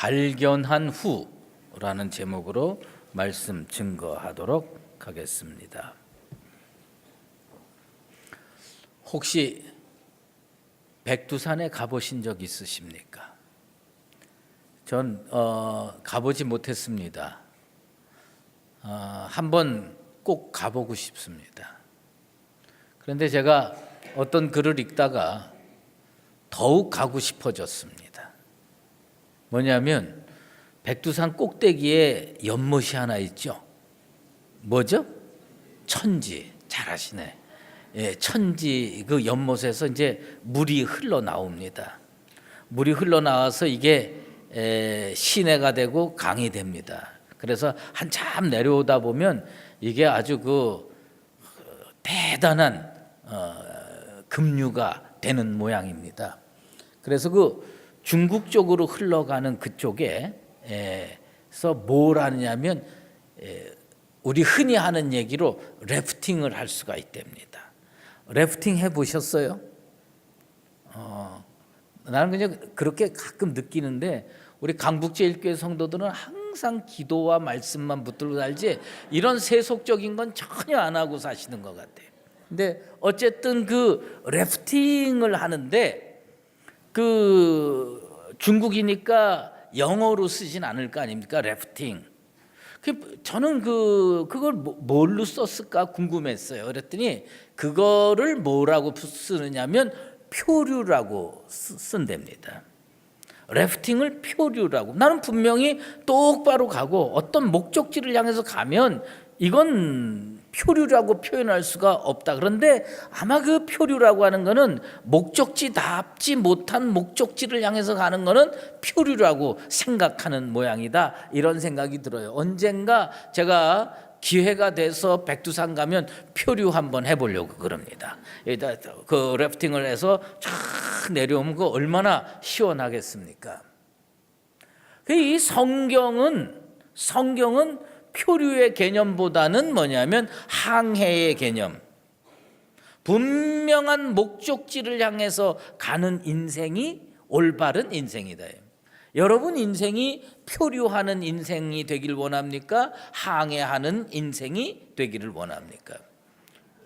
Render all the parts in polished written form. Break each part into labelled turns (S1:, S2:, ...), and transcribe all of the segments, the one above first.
S1: 발견한 후라는 제목으로 말씀 증거하도록 하겠습니다. 혹시 백두산에 가보신 적 있으십니까? 전 가보지 못했습니다. 한번 꼭 가보고 싶습니다. 그런데 제가 어떤 글을 읽다가 더욱 가고 싶어졌습니다. 뭐냐면 백두산 꼭대기에 연못이 하나 있죠. 뭐죠? 천지. 잘 아시네. 예, 천지 그 연못에서 이제 물이 흘러나옵니다. 물이 흘러나와서 이게 시내가 되고 강이 됩니다. 그래서 한참 내려오다 보면 이게 아주 그 대단한 급류가 되는 모양입니다. 그래서 그 중국 쪽으로 흘러가는 그쪽에서 뭘 하느냐면 우리 흔히 하는 얘기로 래프팅을 할 수가 있답니다. 래프팅 해보셨어요? 나는 그냥 그렇게 가끔 느끼는데 우리 강북제일교회 성도들은 항상 기도와 말씀만 붙들고 살지 이런 세속적인 건 전혀 안 하고 사시는 것 같아요. 근데 어쨌든 그 래프팅을 하는데 그 중국이니까 영어로 쓰진 않을 거 아닙니까? 래프팅. 저는 그걸 뭘로 썼을까 궁금했어요. 그랬더니 그거를 뭐라고 쓰느냐면 표류라고 쓴답니다. 래프팅을 표류라고. 나는 분명히 똑바로 가고 어떤 목적지를 향해서 가면 이건 표류라고 표현할 수가 없다. 그런데 아마 그 표류라고 하는 거는 목적지답지 못한 목적지를 향해서 가는 거는 표류라고 생각하는 모양이다. 이런 생각이 들어요. 언젠가 제가 기회가 돼서 백두산 가면 표류 한번 해보려고 그럽니다. 여기다 그 래프팅을 해서 쫙 내려오면 그 얼마나 시원하겠습니까? 이 성경은 표류의 개념보다는 뭐냐면 항해의 개념, 분명한 목적지를 향해서 가는 인생이 올바른 인생이다. 여러분 인생이 표류하는 인생이 되길 원합니까? 항해하는 인생이 되기를 원합니까?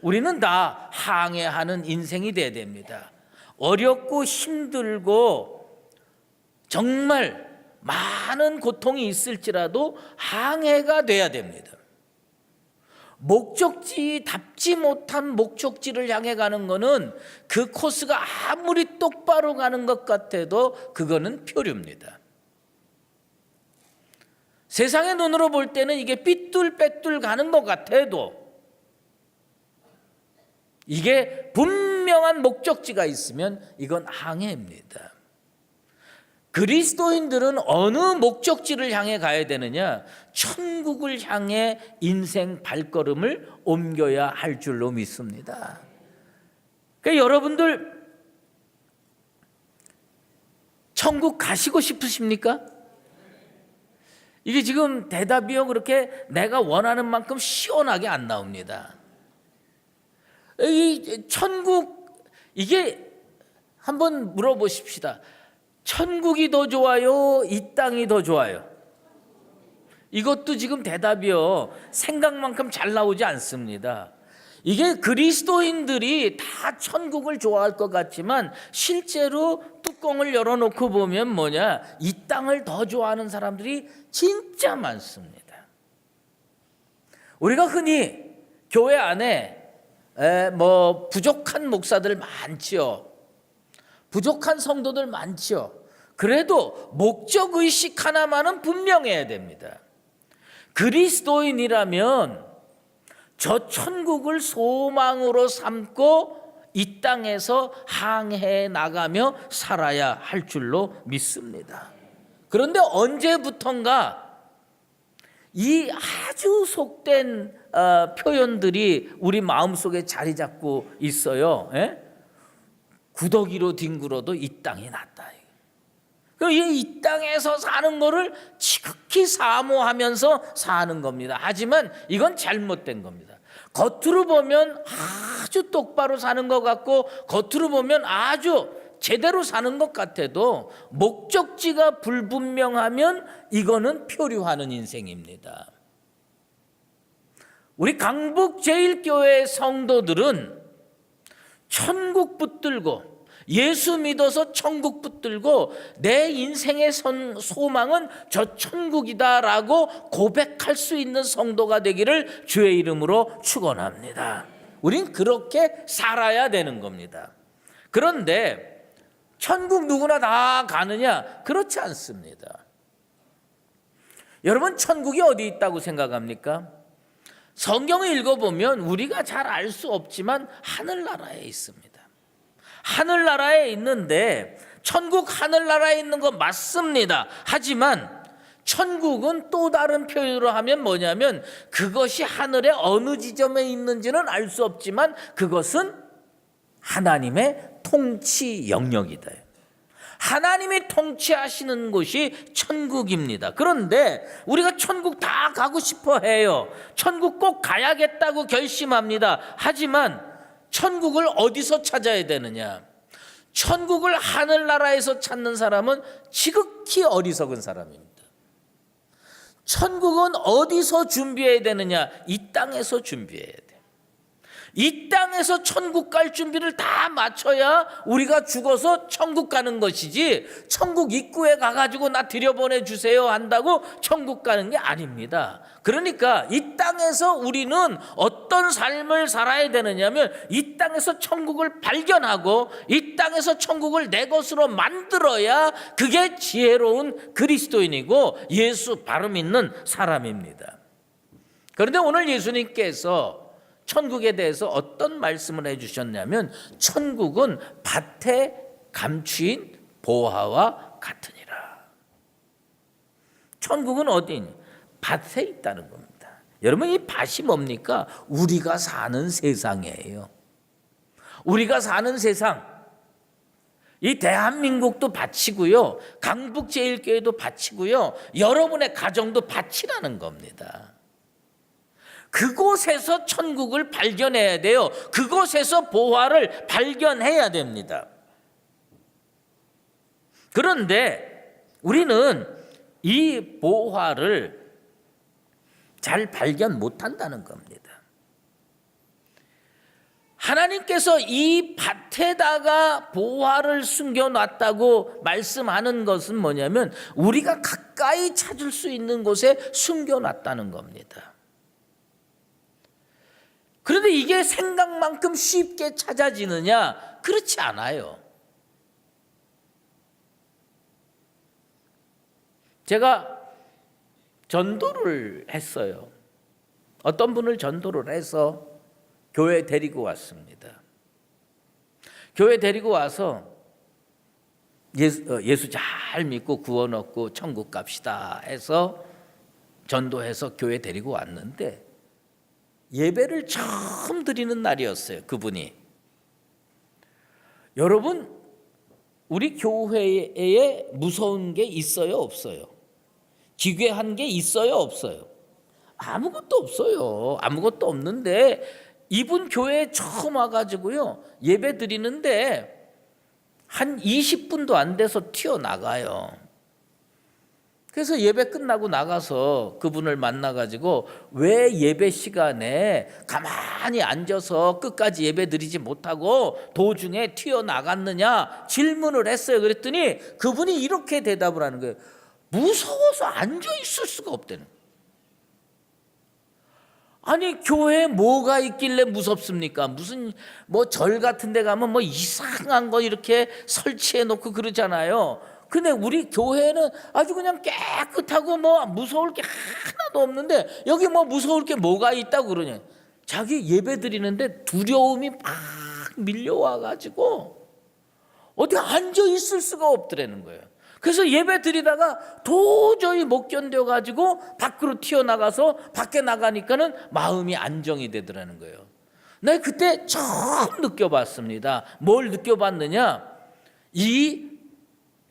S1: 우리는 다 항해하는 인생이 돼야 됩니다. 어렵고 힘들고 정말 많은 고통이 있을지라도 항해가 돼야 됩니다. 목적지답지 못한 목적지를 향해 가는 것은 그 코스가 아무리 똑바로 가는 것 같아도 그거는 표류입니다. 세상의 눈으로 볼 때는 이게 삐뚤빼뚤 가는 것 같아도 이게 분명한 목적지가 있으면 이건 항해입니다. 그리스도인들은 어느 목적지를 향해 가야 되느냐? 천국을 향해 인생 발걸음을 옮겨야 할 줄로 믿습니다. 그러니까 여러분들 천국 가시고 싶으십니까? 이게 지금 대답이요 그렇게 내가 원하는 만큼 시원하게 안 나옵니다. 이 천국 이게 한번 물어보십시다. 천국이 더 좋아요? 이 땅이 더 좋아요? 이것도 지금 대답이요 생각만큼 잘 나오지 않습니다. 이게 그리스도인들이 다 천국을 좋아할 것 같지만 실제로 뚜껑을 열어놓고 보면 뭐냐? 이 땅을 더 좋아하는 사람들이 진짜 많습니다. 우리가 흔히 교회 안에 부족한 목사들 많지요. 부족한 성도들 많지요. 그래도 목적의식 하나만은 분명해야 됩니다. 그리스도인이라면 저 천국을 소망으로 삼고 이 땅에서 항해해 나가며 살아야 할 줄로 믿습니다. 그런데 언제부턴가 이 아주 속된 표현들이 우리 마음속에 자리 잡고 있어요. 구더기로 뒹굴어도 이 땅이 낫다. 이 땅에서 사는 거를 지극히 사모하면서 사는 겁니다. 하지만 이건 잘못된 겁니다. 겉으로 보면 아주 똑바로 사는 것 같고 겉으로 보면 아주 제대로 사는 것 같아도 목적지가 불분명하면 이거는 표류하는 인생입니다. 우리 강북제일교회 성도들은 천국 붙들고 예수 믿어서 천국 붙들고 내 인생의 소망은 저 천국이다라고 고백할 수 있는 성도가 되기를 주의 이름으로 축원합니다. 우린 그렇게 살아야 되는 겁니다. 그런데 천국 누구나 다 가느냐? 그렇지 않습니다. 여러분, 천국이 어디 있다고 생각합니까? 성경을 읽어보면 우리가 잘 알 수 없지만 하늘나라에 있습니다. 하늘나라에 있는데 천국 하늘나라에 있는 거 맞습니다. 하지만 천국은 또 다른 표현으로 하면 뭐냐면 그것이 하늘의 어느 지점에 있는지는 알 수 없지만 그것은 하나님의 통치 영역이다. 하나님이 통치하시는 곳이 천국입니다. 그런데 우리가 천국 다 가고 싶어 해요. 천국 꼭 가야겠다고 결심합니다. 하지만 천국을 어디서 찾아야 되느냐? 천국을 하늘나라에서 찾는 사람은 지극히 어리석은 사람입니다. 천국은 어디서 준비해야 되느냐? 이 땅에서 준비해야 돼. 이 땅에서 천국 갈 준비를 다 맞춰야 우리가 죽어서 천국 가는 것이지, 천국 입구에 가가지고 나 들여보내주세요 한다고 천국 가는 게 아닙니다. 그러니까 이 땅에서 우리는 어떤 삶을 살아야 되느냐면 이 땅에서 천국을 발견하고 이 땅에서 천국을 내 것으로 만들어야 그게 지혜로운 그리스도인이고 예수 바로 믿는 사람입니다. 그런데 오늘 예수님께서 천국에 대해서 어떤 말씀을 해주셨냐면 천국은 밭에 감추인 보화와 같으니라. 천국은 어디니? 밭에 있다는 겁니다. 여러분, 이 밭이 뭡니까? 우리가 사는 세상이에요. 우리가 사는 세상, 이 대한민국도 밭이고요, 강북제일교회도 밭이고요, 여러분의 가정도 밭이라는 겁니다. 그곳에서 천국을 발견해야 돼요. 그곳에서 보화를 발견해야 됩니다. 그런데 우리는 이 보화를 잘 발견 못한다는 겁니다. 하나님께서 이 밭에다가 보화를 숨겨놨다고 말씀하는 것은 뭐냐면 우리가 가까이 찾을 수 있는 곳에 숨겨놨다는 겁니다. 그런데 이게 생각만큼 쉽게 찾아지느냐? 그렇지 않아요. 제가 전도를 했어요. 어떤 분을 전도를 해서 교회에 데리고 왔습니다. 교회 데리고 와서 예수 잘 믿고 구원 얻고 천국 갑시다 해서 전도해서 교회 데리고 왔는데 예배를 처음 드리는 날이었어요. 그분이. 여러분, 우리 교회에 무서운 게 있어요, 없어요? 기괴한 게 있어요, 없어요? 아무것도 없어요. 아무것도 없는데 이분 교회에 처음 와가지고요, 예배 드리는데 한 20분도 안 돼서 튀어나가요. 그래서 예배 끝나고 나가서 그분을 만나가지고 왜 예배 시간에 가만히 앉아서 끝까지 예배 드리지 못하고 도중에 튀어나갔느냐 질문을 했어요. 그랬더니 그분이 이렇게 대답을 하는 거예요. 무서워서 앉아 있을 수가 없다는 거예요. 아니, 교회에 뭐가 있길래 무섭습니까? 무슨 뭐 절 같은 데 가면 뭐 이상한 거 이렇게 설치해 놓고 그러잖아요. 근데 우리 교회는 아주 그냥 깨끗하고 뭐 무서울 게 하나도 없는데 여기 뭐 무서울 게 뭐가 있다고 그러냐. 자기 예배 드리는데 두려움이 막 밀려와가지고 어디 앉아 있을 수가 없더라는 거예요. 그래서 예배 드리다가 도저히 못 견뎌가지고 밖으로 튀어나가서 밖에 나가니까는 마음이 안정이 되더라는 거예요. 나 그때 처음 느껴봤습니다. 뭘 느껴봤느냐? 이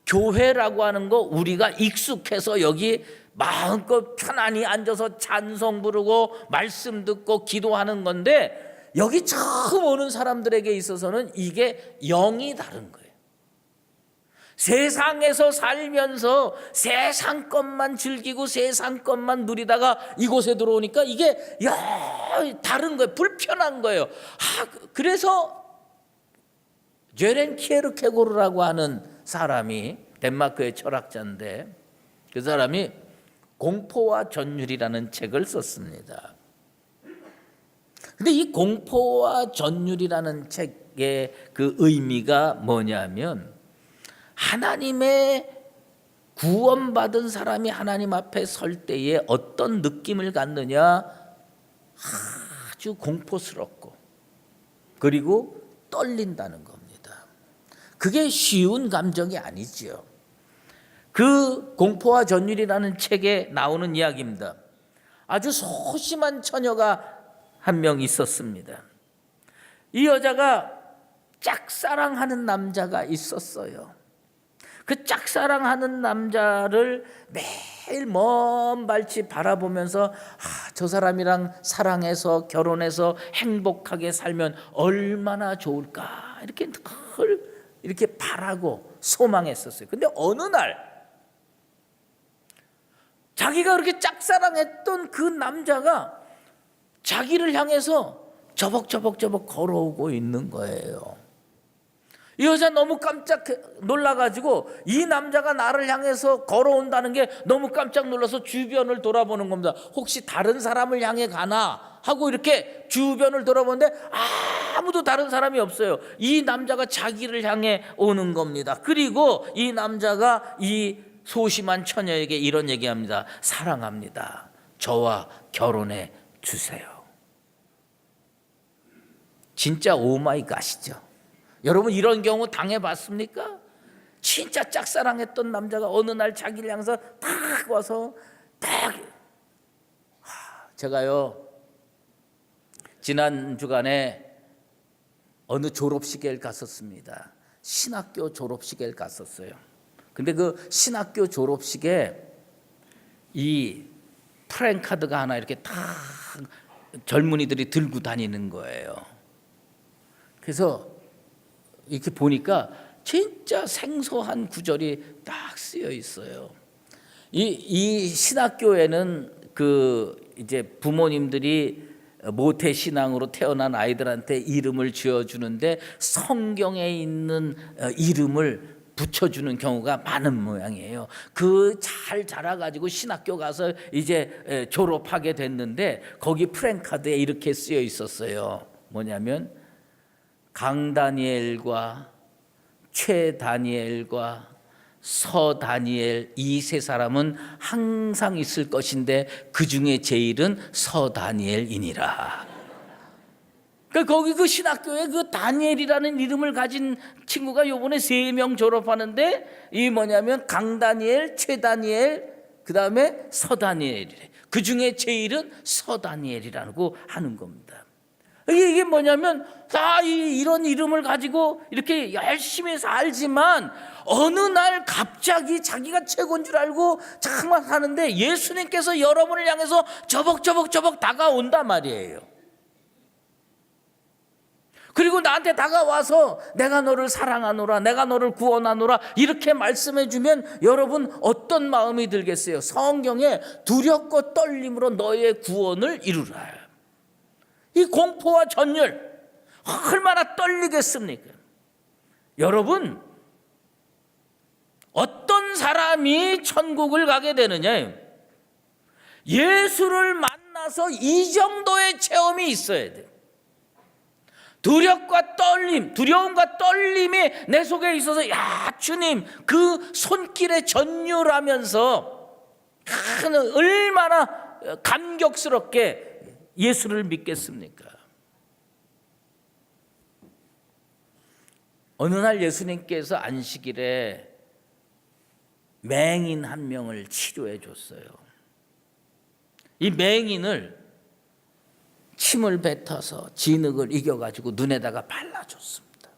S1: 교회라고 하는 거 우리가 익숙해서 여기 마음껏 편안히 앉아서 찬송 부르고 말씀 듣고 기도하는 건데 여기 처음 오는 사람들에게 있어서는 이게 영이 다른 거예요. 세상에서 살면서 세상 것만 즐기고 세상 것만 누리다가 이곳에 들어오니까 이게 다른 거예요. 불편한 거예요. 그래서 제렌 키에르케고르라고 하는 사람이 덴마크의 철학자인데 그 사람이 공포와 전율이라는 책을 썼습니다. 근데 이 공포와 전율이라는 책의 그 의미가 뭐냐면 하나님의 구원받은 사람이 하나님 앞에 설 때에 어떤 느낌을 갖느냐, 아주 공포스럽고 그리고 떨린다는 겁니다. 그게 쉬운 감정이 아니지요. 그 공포와 전율이라는 책에 나오는 이야기입니다. 아주 소심한 처녀가 한 명 있었습니다. 이 여자가 짝사랑하는 남자가 있었어요. 그 짝사랑하는 남자를 매일 먼 발치 바라보면서 저 사람이랑 사랑해서 결혼해서 행복하게 살면 얼마나 좋을까 이렇게 늘 이렇게 바라고 소망했었어요. 근데 어느 날 자기가 그렇게 짝사랑했던 그 남자가 자기를 향해서 저벅저벅 걸어오고 있는 거예요. 이 여자 너무 깜짝 놀라가지고 이 남자가 나를 향해서 걸어온다는 게 너무 깜짝 놀라서 주변을 돌아보는 겁니다. 혹시 다른 사람을 향해 가나 하고 이렇게 주변을 돌아보는데 아무도 다른 사람이 없어요. 이 남자가 자기를 향해 오는 겁니다. 그리고 이 남자가 이 소심한 처녀에게 이런 얘기합니다. 사랑합니다. 저와 결혼해 주세요. 진짜 오마이갓이죠. 여러분 이런 경우 당해봤습니까? 진짜 짝사랑했던 남자가 어느 날 자기를 향해서 딱 와서 제가요 지난 주간에 어느 졸업식에 갔었습니다. 신학교 졸업식에 갔었어요. 근데 그 신학교 졸업식에 이 프랜카드가 하나 이렇게 딱 젊은이들이 들고 다니는 거예요. 그래서 이렇게 보니까 진짜 생소한 구절이 딱 쓰여 있어요. 이 신학교에는 그 이제 부모님들이 모태 신앙으로 태어난 아이들한테 이름을 지어주는데 성경에 있는 이름을 붙여주는 경우가 많은 모양이에요. 그 잘 자라가지고 신학교 가서 이제 졸업하게 됐는데 거기 프랜카드에 이렇게 쓰여 있었어요. 뭐냐면 강다니엘과 최다니엘과 서다니엘 이 세 사람은 항상 있을 것인데 그 중에 제일은 서다니엘이니라. 그러니까 거기 그 신학교에 그 다니엘이라는 이름을 가진 친구가 요번에 3명 졸업하는데 이 뭐냐면 강다니엘, 최다니엘, 그 다음에 서다니엘이래. 그 중에 제일은 서다니엘이라고 하는 겁니다. 이게 뭐냐면 다 이런 이름을 가지고 이렇게 열심히 살지만 어느 날 갑자기 자기가 최고인 줄 알고 정말 하는데 예수님께서 여러분을 향해서 저벅저벅 다가온단 말이에요. 그리고 나한테 다가와서 내가 너를 사랑하노라, 내가 너를 구원하노라 이렇게 말씀해 주면 여러분 어떤 마음이 들겠어요? 성경에 두렵고 떨림으로 너의 구원을 이루라. 이 공포와 전율 얼마나 떨리겠습니까? 여러분 어떤 사람이 천국을 가게 되느냐? 예수를 만나서 이 정도의 체험이 있어야 돼요. 두려움과 떨림이 내 속에 있어서 야 주님 그 손길에 전율하면서 얼마나 감격스럽게 예수를 믿겠습니까? 어느 날 예수님께서 안식일에 맹인 한 명을 치료해 줬어요. 이 맹인을 침을 뱉어서 진흙을 이겨가지고 눈에다가 발라줬습니다.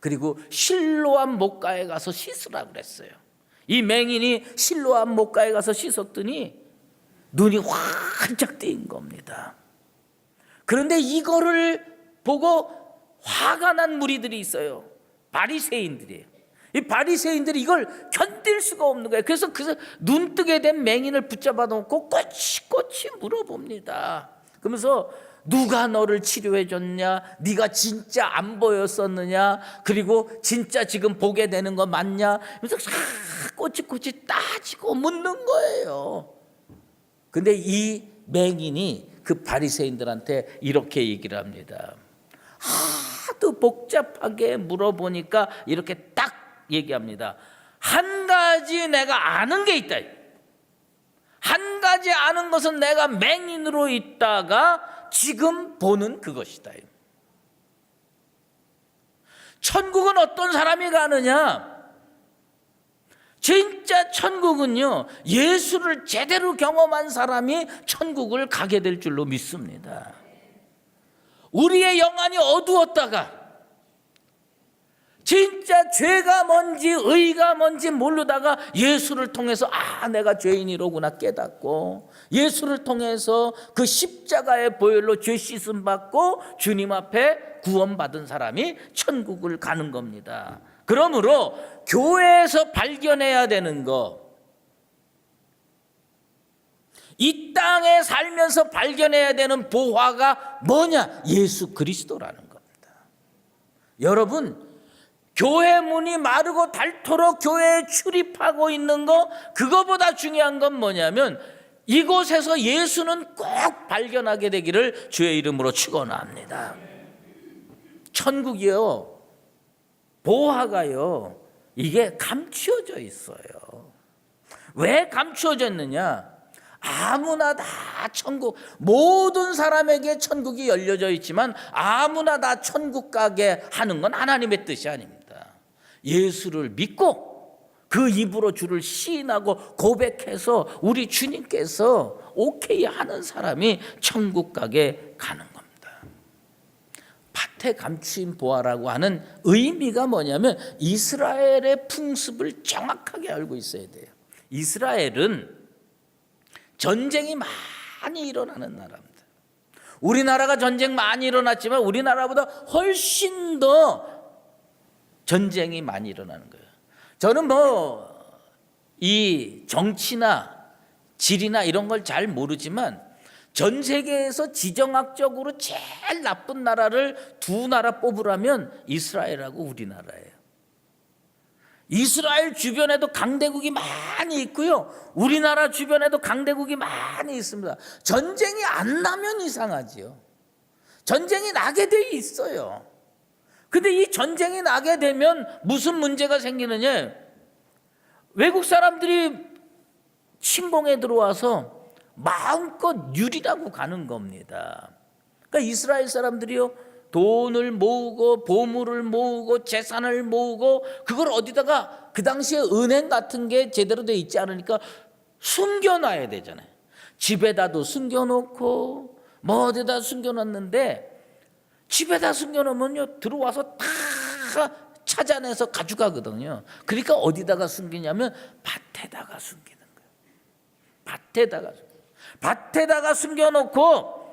S1: 그리고 실로암 목가에 가서 씻으라 그랬어요. 이 맹인이 실로암 목가에 가서 씻었더니 눈이 활짝 뜬 겁니다. 그런데 이거를 보고 화가 난 무리들이 있어요. 바리새인들이에요. 이 바리새인들이 이걸 견딜 수가 없는 거예요. 그래서 그 눈뜨게 된 맹인을 붙잡아 놓고 꼬치꼬치 물어봅니다. 그러면서 누가 너를 치료해 줬냐? 네가 진짜 안 보였었느냐? 그리고 진짜 지금 보게 되는 거 맞냐? 그래서 꼬치꼬치 따지고 묻는 거예요. 근데 이 맹인이 그 바리새인들한테 이렇게 얘기를 합니다. 하도 복잡하게 물어보니까 이렇게 딱 얘기합니다. 한 가지 내가 아는 게 있다. 한 가지 아는 것은 내가 맹인으로 있다가 지금 보는 그것이다. 천국은 어떤 사람이 가느냐? 진짜 천국은요, 예수를 제대로 경험한 사람이 천국을 가게 될 줄로 믿습니다. 우리의 영안이 어두웠다가 진짜 죄가 뭔지 의가 뭔지 모르다가 예수를 통해서 내가 죄인이로구나 깨닫고, 예수를 통해서 그 십자가의 보혈로 죄 씻음 받고 주님 앞에 구원받은 사람이 천국을 가는 겁니다. 그러므로 교회에서 발견해야 되는 거, 이 땅에 살면서 발견해야 되는 보화가 뭐냐? 예수 그리스도라는 겁니다. 여러분, 교회 문이 마르고 닳도록 교회에 출입하고 있는 거, 그거보다 중요한 건 뭐냐면 이곳에서 예수는 꼭 발견하게 되기를 주의 이름으로 축원합니다. 천국이요, 보화가요, 이게 감추어져 있어요. 왜 감추어져 있느냐? 아무나 다 천국, 모든 사람에게 천국이 열려져 있지만 아무나 다 천국 가게 하는 건 하나님의 뜻이 아닙니다. 예수를 믿고 그 입으로 주를 시인하고 고백해서 우리 주님께서 오케이 하는 사람이 천국 가게 가는 겁니다. 밭에 감추인 보화라고 하는 의미가 뭐냐면 이스라엘의 풍습을 정확하게 알고 있어야 돼요. 이스라엘은 전쟁이 많이 일어나는 나라입니다. 우리나라가 전쟁 많이 일어났지만 우리나라보다 훨씬 더 전쟁이 많이 일어나는 거예요. 저는 이 정치나 지리나 이런 걸 잘 모르지만 전 세계에서 지정학적으로 제일 나쁜 나라를 두 나라 뽑으라면 이스라엘하고 우리나라예요. 이스라엘 주변에도 강대국이 많이 있고요, 우리나라 주변에도 강대국이 많이 있습니다. 전쟁이 안 나면 이상하지요. 전쟁이 나게 돼 있어요. 근데 이 전쟁이 나게 되면 무슨 문제가 생기느냐? 외국 사람들이 침공에 들어와서 마음껏 유리라고 가는 겁니다. 그러니까 이스라엘 사람들이요, 돈을 모으고 보물을 모으고 재산을 모으고 그걸 어디다가, 그 당시에 은행 같은 게 제대로 돼 있지 않으니까 숨겨놔야 되잖아요. 집에다도 숨겨놓고 뭐 어디다 숨겨놨는데, 집에다 숨겨놓으면요, 들어와서 다 찾아내서 가져가거든요. 그러니까 어디다가 숨기냐면 밭에다가 숨기는 거예요. 밭에다가 숨겨놓고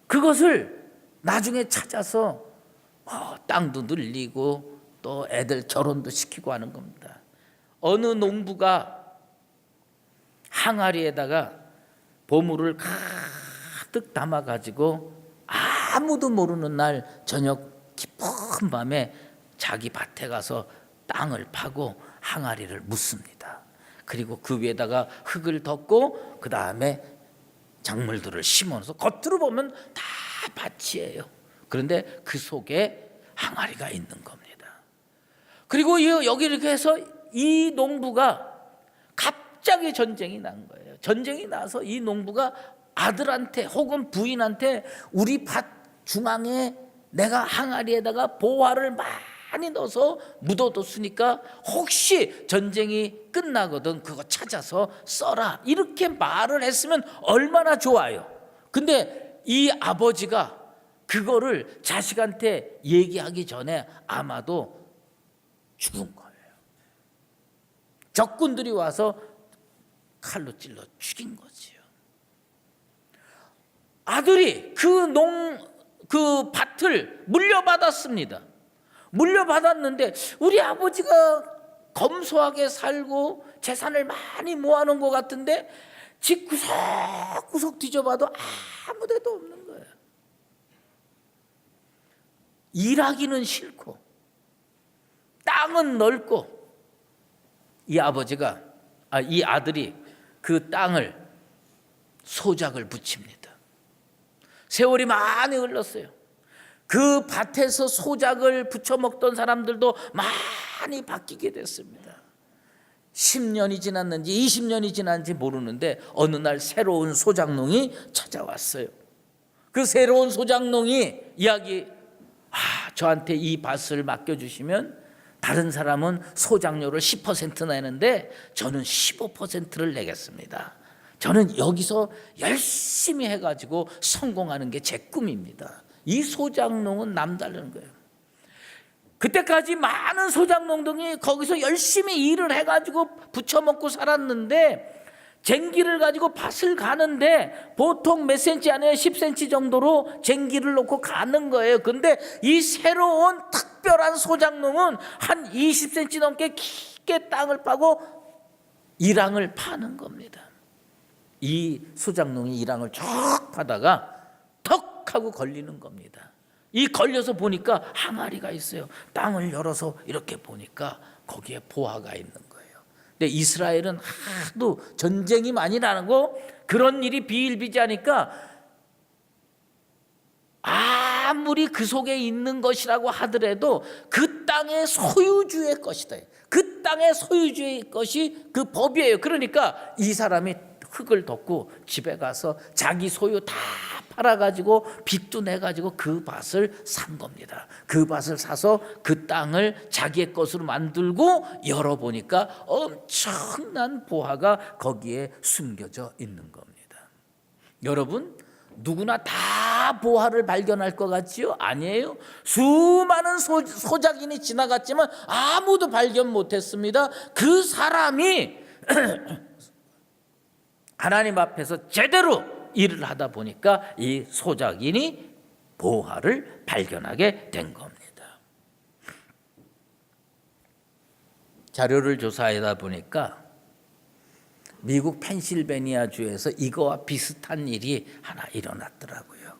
S1: 그것을 나중에 찾아서 땅도 늘리고 또 애들 결혼도 시키고 하는 겁니다. 어느 농부가 항아리에다가 보물을 가득 담아가지고 아무도 모르는 날 저녁 깊은 밤에 자기 밭에 가서 땅을 파고 항아리를 묻습니다. 그리고 그 위에다가 흙을 덮고 그 다음에 작물들을 심어서 겉으로 보면 다 밭이에요. 그런데 그 속에 항아리가 있는 겁니다. 그리고 여기 이렇게 해서 이 농부가 갑자기 전쟁이 난 거예요. 전쟁이 나서 이 농부가 아들한테 혹은 부인한테 우리 밭 중앙에 내가 항아리에다가 보화를 많이 넣어서 묻어뒀으니까 혹시 전쟁이 끝나거든 그거 찾아서 써라, 이렇게 말을 했으면 얼마나 좋아요. 근데 이 아버지가 그거를 자식한테 얘기하기 전에 아마도 죽은 거예요. 적군들이 와서 칼로 찔러 죽인 거지요. 아들이 그 밭을 물려받았습니다. 물려받았는데 우리 아버지가 검소하게 살고 재산을 많이 모아놓은 것 같은데 집 구석구석 뒤져봐도 아무 데도 없는 거예요. 일하기는 싫고 땅은 넓고 이 아들이 그 땅을 소작을 붙입니다. 세월이 많이 흘렀어요. 그 밭에서 소작을 붙여 먹던 사람들도 많이 바뀌게 됐습니다. 10년이 지났는지 20년이 지났는지 모르는데 어느 날 새로운 소작농이 찾아왔어요. 그 새로운 소작농이 저한테 이 밭을 맡겨주시면 다른 사람은 소작료를 10% 내는데 저는 15%를 내겠습니다. 저는 여기서 열심히 해가지고 성공하는 게 제 꿈입니다. 이 소작농은 남다른 거예요. 그때까지 많은 소작농들이 거기서 열심히 일을 해가지고 부쳐먹고 살았는데 쟁기를 가지고 밭을 가는데 보통 몇 센치 아니에요? 10cm 정도로 쟁기를 놓고 가는 거예요. 근데 이 새로운 특별한 소작농은 한 20cm 넘게 깊게 땅을 파고 이랑을 파는 겁니다. 이 소작농이 이랑을 쭉 파다가 턱 하고 걸리는 겁니다. 이 걸려서 보니까 항아리가 있어요. 땅을 열어서 이렇게 보니까 거기에 보화가 있는 거예요. 근데 이스라엘은 하도 전쟁이 많이 나고 그런 일이 비일비재하니까 아무리 그 속에 있는 것이라고 하더라도 그 땅의 소유주의 것이다. 그 땅의 소유주의 것이 그 법이에요. 그러니까 이 사람이 흙을 덮고 집에 가서 자기 소유 다 팔아가지고 빚도 내가지고 그 밭을 산 겁니다. 그 밭을 사서 그 땅을 자기의 것으로 만들고 열어보니까 엄청난 보화가 거기에 숨겨져 있는 겁니다. 여러분, 누구나 다 보화를 발견할 것 같지요? 아니에요. 수많은 소작인이 지나갔지만 아무도 발견 못했습니다. 그 사람이 하나님 앞에서 제대로 일을 하다 보니까 이 소작인이 보화를 발견하게 된 겁니다. 자료를 조사하다 보니까 미국 펜실베니아주에서 이거와 비슷한 일이 하나 일어났더라고요.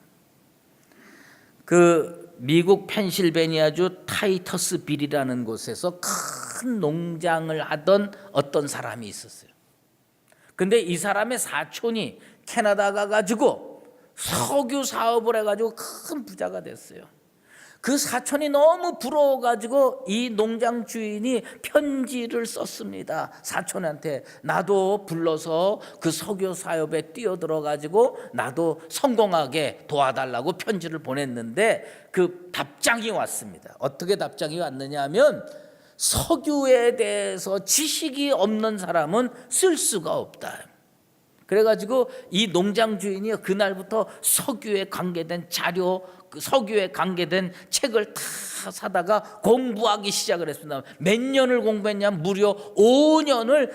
S1: 그 미국 펜실베니아주 타이터스빌이라는 곳에서 큰 농장을 하던 어떤 사람이 있었어요. 근데 이 사람의 사촌이 캐나다 가가지고 석유 사업을 해가지고 큰 부자가 됐어요. 그 사촌이 너무 부러워가지고 이 농장 주인이 편지를 썼습니다. 사촌한테 나도 불러서 그 석유 사업에 뛰어들어가지고 나도 성공하게 도와달라고 편지를 보냈는데 그 답장이 왔습니다. 어떻게 답장이 왔느냐 하면 석유에 대해서 지식이 없는 사람은 쓸 수가 없다. 그래가지고 이 농장 주인이 그날부터 석유에 관계된 자료, 석유에 관계된 책을 다 사다가 공부하기 시작을 했습니다. 몇 년을 공부했냐면 무려 5년을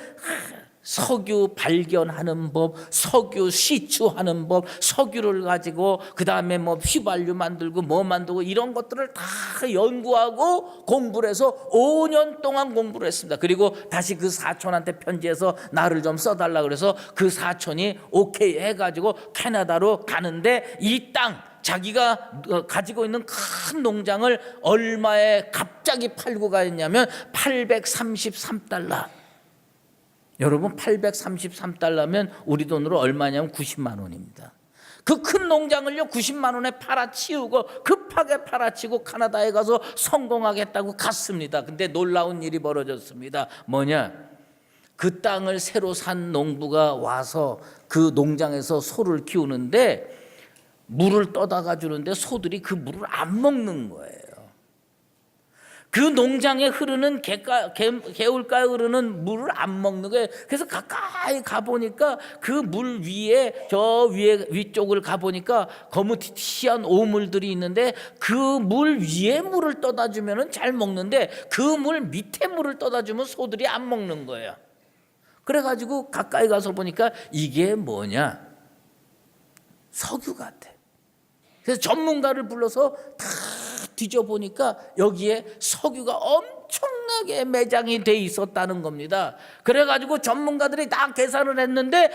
S1: 석유 발견하는 법, 석유 시추하는 법, 석유를 가지고 그 다음에 뭐 휘발유 만들고 뭐 만들고 이런 것들을 다 연구하고 공부를 해서 5년 동안 공부를 했습니다. 그리고 다시 그 사촌한테 편지해서 나를 좀 써달라 그래서 그 사촌이 오케이 해가지고 캐나다로 가는데 이 땅 자기가 가지고 있는 큰 농장을 얼마에 갑자기 팔고 가냐면 $833. 여러분 833달러면 우리 돈으로 얼마냐면 90만 원입니다. 그 큰 농장을요 90만 원에 팔아치우고 급하게 팔아치고 캐나다에 가서 성공하겠다고 갔습니다. 근데 놀라운 일이 벌어졌습니다. 뭐냐? 그 땅을 새로 산 농부가 와서 그 농장에서 소를 키우는데 물을 떠다가 주는데 소들이 그 물을 안 먹는 거예요. 그 농장에 흐르는 개울가에 흐르는 물을 안 먹는 거예요. 그래서 가까이 가보니까 그 물 위에 저 위에 위쪽을 가보니까 거무튀튀한 오물들이 있는데 그 물 위에 물을 떠다 주면은 잘 먹는데 그 물 밑에 물을 떠다 주면 소들이 안 먹는 거예요. 그래가지고 가까이 가서 보니까 이게 뭐냐? 석유 같아. 그래서 전문가를 불러서 다 뒤져보니까 여기에 석유가 엄청나게 매장이 돼 있었다는 겁니다. 그래가지고 전문가들이 다 계산을 했는데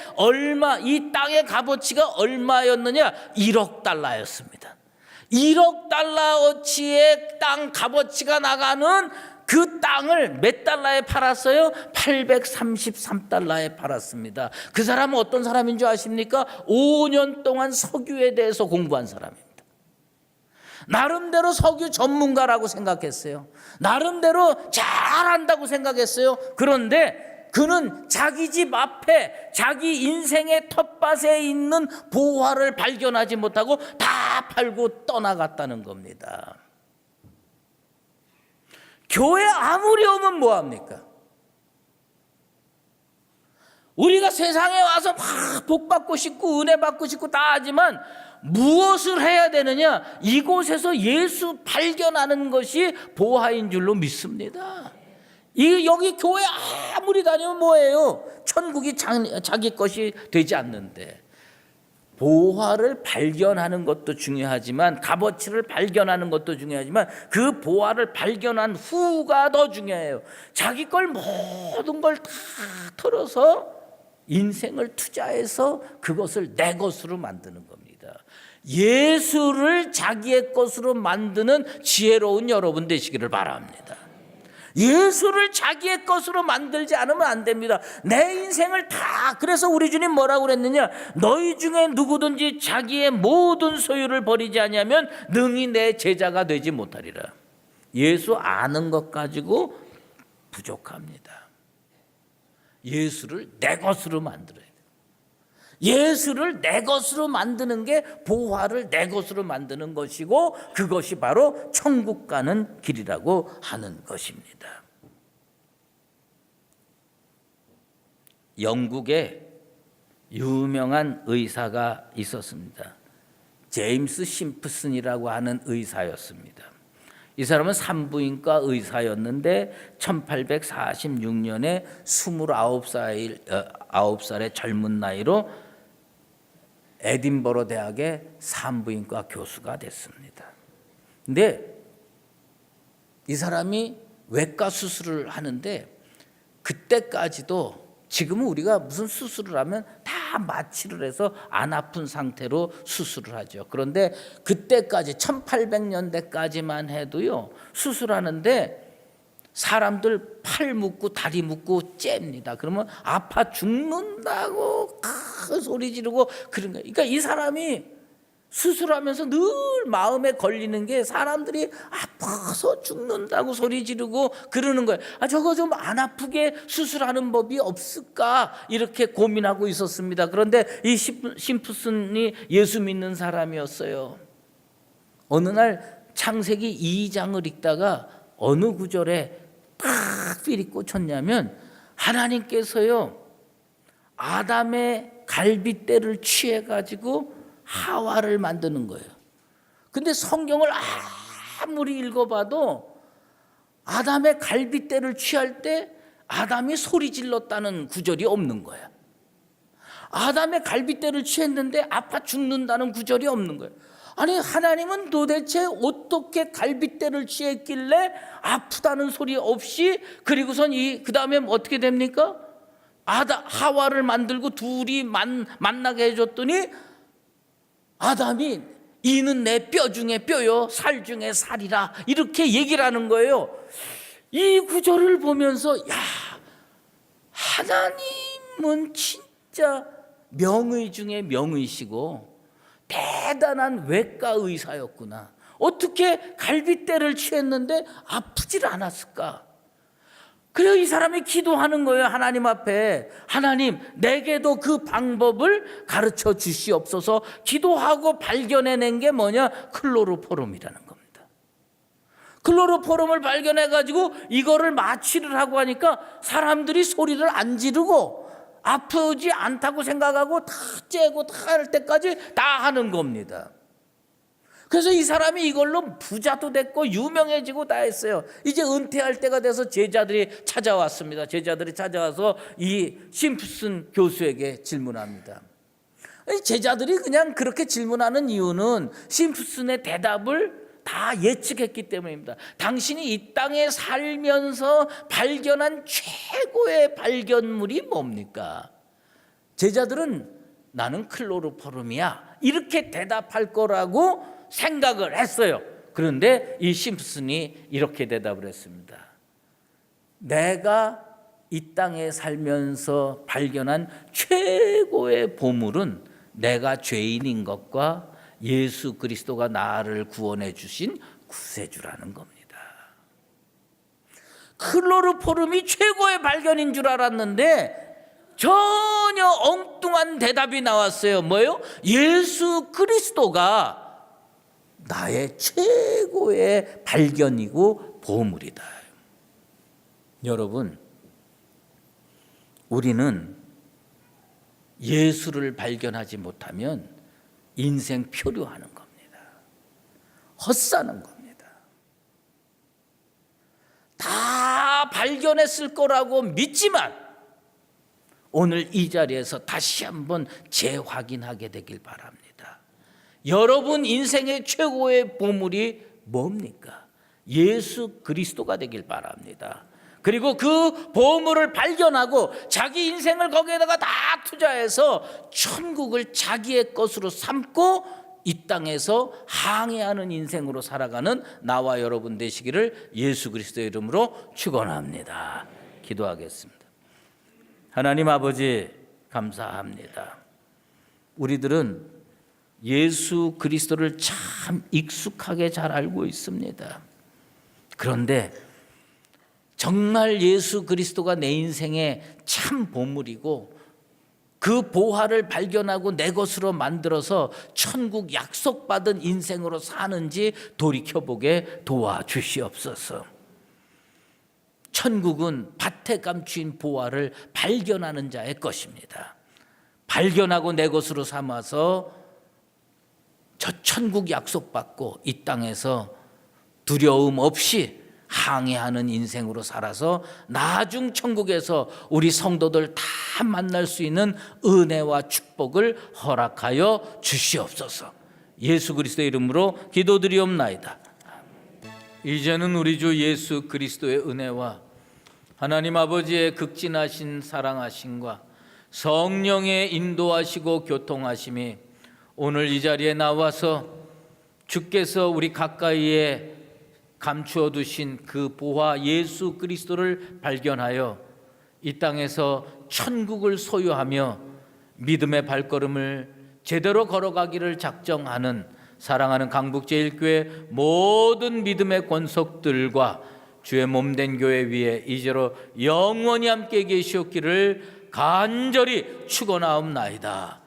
S1: 이 땅의 값어치가 얼마였느냐? 1억 달러였습니다. 1억 달러어치의 땅 값어치가 나가는 그 땅을 몇 달러에 팔았어요? 833달러에 팔았습니다. 그 사람은 어떤 사람인 줄 아십니까? 5년 동안 석유에 대해서 공부한 사람입니다. 나름대로 석유 전문가라고 생각했어요. 나름대로 잘한다고 생각했어요. 그런데 그는 자기 집 앞에 자기 인생의 텃밭에 있는 보화를 발견하지 못하고 다 팔고 떠나갔다는 겁니다. 교회 아무리 오면 뭐합니까? 우리가 세상에 와서 막 복받고 싶고 은혜 받고 싶고 다 하지만 무엇을 해야 되느냐? 이곳에서 예수 발견하는 것이 보화인 줄로 믿습니다. 여기 교회 아무리 다니면 뭐예요? 천국이 자기 것이 되지 않는데, 보화를 발견하는 것도 중요하지만, 값어치를 발견하는 것도 중요하지만 그 보화를 발견한 후가 더 중요해요. 자기 걸 모든 걸 다 털어서 인생을 투자해서 그것을 내 것으로 만드는 겁니다. 예수를 자기의 것으로 만드는 지혜로운 여러분 되시기를 바랍니다. 예수를 자기의 것으로 만들지 않으면 안 됩니다. 내 인생을 다, 그래서 우리 주님 뭐라고 그랬느냐? 너희 중에 누구든지 자기의 모든 소유를 버리지 아니하면 능히 내 제자가 되지 못하리라. 예수 아는 것 가지고 부족합니다. 예수를 내 것으로 만들어야 돼요. 예수를 내 것으로 만드는 게 보화를 내 것으로 만드는 것이고, 그것이 바로 천국 가는 길이라고 하는 것입니다. 영국에 유명한 의사가 있었습니다. 제임스 심프슨이라고 하는 의사였습니다. 이 사람은 산부인과 의사였는데 1846년에 29살의 젊은 나이로 에딘버러 대학의 산부인과 교수가 됐습니다. 근데 이 사람이 외과 수술을 하는데, 그때까지도, 지금은 우리가 무슨 수술을 하면 다 마취를 해서 안 아픈 상태로 수술을 하죠. 그런데 그때까지 1800년대까지만 해도요, 수술하는데 사람들 팔 묶고 다리 묶고 잽니다. 그러면 아파 죽는다고 소리 지르고 그런 거예요. 그러니까 이 사람이 수술하면서 늘 마음에 걸리는 게 사람들이 아파서 죽는다고 소리 지르고 그러는 거예요. 저거 좀 안 아프게 수술하는 법이 없을까, 이렇게 고민하고 있었습니다. 그런데 이 심프슨이 예수 믿는 사람이었어요. 어느 날 창세기 2장을 읽다가 어느 구절에 딱 필이 꽂혔냐면, 하나님께서요 아담의 갈빗대를 취해가지고 하와를 만드는 거예요. 근데 성경을 아무리 읽어봐도 아담의 갈빗대를 취할 때 아담이 소리 질렀다는 구절이 없는 거야. 아담의 갈빗대를 취했는데 아파 죽는다는 구절이 없는 거예요. 아니, 하나님은 도대체 어떻게 갈빗대를 취했길래 아프다는 소리 없이, 그리고선 그 다음에 어떻게 됩니까? 하와를 만들고 둘이 만나게 해줬더니 아담이 이는 내 뼈 중에 뼈요 살 중에 살이라, 이렇게 얘기를 하는 거예요. 이 구절을 보면서, 야, 하나님은 진짜 명의 중에 명의시고 대단한 외과 의사였구나. 어떻게 갈빗대를 취했는데 아프질 않았을까? 그래서 이 사람이 기도하는 거예요. 하나님 앞에, 하나님 내게도 그 방법을 가르쳐 주시옵소서. 기도하고 발견해낸 게 뭐냐? 클로로포름이라는 겁니다. 클로로포름을 발견해가지고 이거를 마취를 하고 하니까 사람들이 소리를 안 지르고 아프지 않다고 생각하고 다 째고 다 할 때까지 다 하는 겁니다. 그래서 이 사람이 이걸로 부자도 됐고 유명해지고 다 했어요. 이제 은퇴할 때가 돼서 제자들이 찾아왔습니다. 제자들이 찾아와서 이 심프슨 교수에게 질문합니다. 제자들이 그냥 그렇게 질문하는 이유는 심프슨의 대답을 다 예측했기 때문입니다. 당신이 이 땅에 살면서 발견한 최고의 발견물이 뭡니까? 제자들은 나는 클로로포름이야 이렇게 대답할 거라고 생각을 했어요. 그런데 이 심슨이 이렇게 대답을 했습니다. 내가 이 땅에 살면서 발견한 최고의 보물은 내가 죄인인 것과 예수 그리스도가 나를 구원해 주신 구세주라는 겁니다. 클로로포름이 최고의 발견인 줄 알았는데 전혀 엉뚱한 대답이 나왔어요. 뭐예요? 예수 그리스도가 나의 최고의 발견이고 보물이다. 여러분, 우리는 예수를 발견하지 못하면 인생 표류하는 겁니다. 헛사는 겁니다. 다 발견했을 거라고 믿지만 오늘 이 자리에서 다시 한번 재확인하게 되길 바랍니다. 여러분 인생의 최고의 보물이 뭡니까? 예수 그리스도가 되길 바랍니다. 그리고 그 보물을 발견하고 자기 인생을 거기에다가 다 투자해서 천국을 자기의 것으로 삼고 이 땅에서 항해하는 인생으로 살아가는 나와 여러분 되시기를 예수 그리스도의 이름으로 축원합니다. 기도하겠습니다. 하나님 아버지 감사합니다. 우리들은 예수 그리스도를 참 익숙하게 잘 알고 있습니다. 그런데 정말 예수 그리스도가 내 인생의 참 보물이고 그 보화를 발견하고 내 것으로 만들어서 천국 약속받은 인생으로 사는지 돌이켜보게 도와주시옵소서. 천국은 밭에 감추인 보화를 발견하는 자의 것입니다. 발견하고 내 것으로 삼아서 저 천국 약속받고 이 땅에서 두려움 없이 항해하는 인생으로 살아서 나중 천국에서 우리 성도들 다 만날 수 있는 은혜와 축복을 허락하여 주시옵소서. 예수 그리스도의 이름으로 기도드리옵나이다. 이제는 우리 주 예수 그리스도의 은혜와 하나님 아버지의 극진하신 사랑하심과 성령의 인도하시고 교통하심이 오늘 이 자리에 나와서 주께서 우리 가까이에 감추어 두신 그 보화 예수 그리스도를 발견하여 이 땅에서 천국을 소유하며 믿음의 발걸음을 제대로 걸어가기를 작정하는 사랑하는 강북제일교회 모든 믿음의 권속들과 주의 몸된 교회 위에 이제로 영원히 함께 계시옵기를 간절히 축원하옵나이다.